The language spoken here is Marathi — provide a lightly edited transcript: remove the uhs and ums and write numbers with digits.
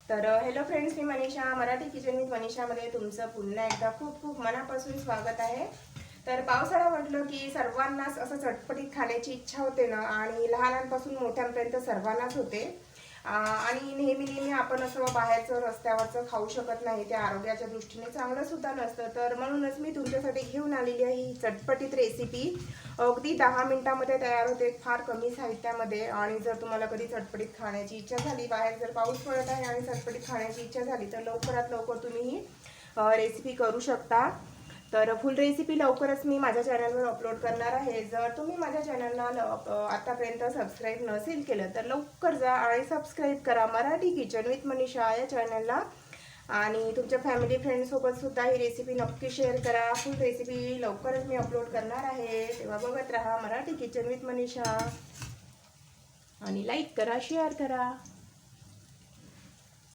तर हॅलो फ्रेंड्स, मी मनीषा, मराठी किचन विथ मनीषामध्ये तुमचं पुन्हा एकदा खूप खूप मनापासून स्वागत आहे. तर पावसाळा म्हटलं की सर्वांनाच असं चटपटीत खाण्याची इच्छा होते ना, आणि लहानांपासून मोठ्यांपर्यंत सर्वांनाच होते. आणि नेहमी आपण असं बाहेरचं रस्त्यावरचं खाऊ शकत नाही, ते आरोग्याच्या दृष्टीने चांगलं सुद्धा नसतं. तर म्हणूनच मी तुमच्यासाठी घेऊन आलेली आहे ही चटपटीत रेसिपी. अगदी 10 मिनिटामध्ये तयार होते, फार कमी साहित्यामध्ये. आणि जर तुम्हाला कधी चटपटीत खाण्याची इच्छा झाली, बाहेर जर पाऊस पडत आहे आणि चटपटीत खाण्याची इच्छा झाली, तर लवकरात लवकर तुम्ही ही रेसिपी करू शकता. तर फुल रेसिपी लवकरच मी माझ्या चॅनलवर अपलोड करणार आहे. जर तुम्ही माझ्या चॅनलला आतापर्यंत सबस्क्राईब नसेल केलं तर लवकर जा आणि सबस्क्राईब करा मराठी किचन विथ मनीषा या चॅनलला. आणि तुमच्या फॅमिली फ्रेंडसोबत सुद्धा ही रेसिपी नक्की शेअर करा. फुल रेसिपी लवकरच मी अपलोड करणार आहे, तेव्हा बघत राहा मराठी किचन विथ मनीषा. आणि लाईक करा, शेअर करा.